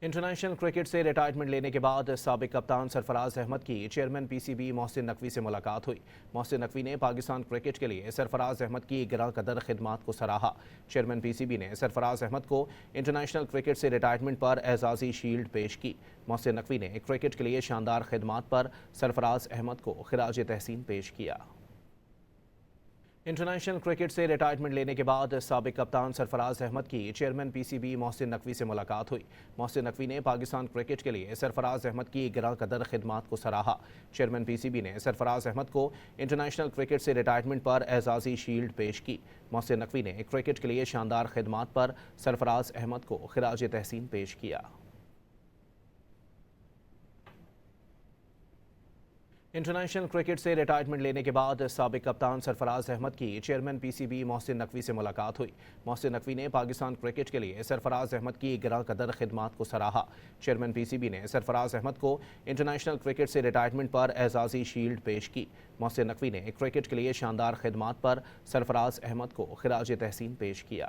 International cricket سے retirement لینے کے بعد سابق کپتان سرفراز احمد کی chairman P C B Mohsin Naqvi سے ملاقات ہوئی۔ محسن نقوی نے پاکستان کرکٹ کے لیے سرفراز احمد کی گراں قدر خدمات کو سراہا۔ چیئرمین پی سی بی نے سرفراز احمد کو انٹرنیشنل کرکٹ سے ریٹائرمنٹ پر اعزازی شیلڈ پیش کی۔ محسن نقوی نے کرکٹ کے لیے شاندار خدمات پر سرفراز احمد کو خراج تحسین پیش کیا۔ انٹرنیشنل کرکٹ سے ریٹائرمنٹ لینے کے بعد سابق کپتان سرفراز احمد کی chairman P C B Mohsin Naqvi سے ملاقات ہوئی۔ محسن نقوی نے پاکستان کرکٹ کے لیے سرفراز احمد کی گراں قدر خدمات کو سراہا۔ چیئرمین پی سی بی نے سرفراز احمد کو انٹرنیشنل کرکٹ سے ریٹائرمنٹ پر اعزازی شیلڈ پیش کی۔ محسن نقوی نے کرکٹ کے لیے شاندار خدمات پر سرفراز احمد کو خراج تحسین پیش کیا۔ انٹرنیشنل کرکٹ سے ریٹائرمنٹ لینے کے بعد سابق کپتان سرفراز احمد کی chairman P C B Mohsin Naqvi سے ملاقات ہوئی۔ محسن نقوی نے پاکستان کرکٹ کے لیے سرفراز احمد کی گراں قدر خدمات کو سراہا۔ چیئرمین پی سی بی نے سرفراز احمد کو انٹرنیشنل کرکٹ سے ریٹائرمنٹ پر اعزازی شیلڈ پیش کی۔ محسن نقوی نے کرکٹ کے لیے شاندار خدمات پر سرفراز احمد کو خراج تحسین پیش کیا۔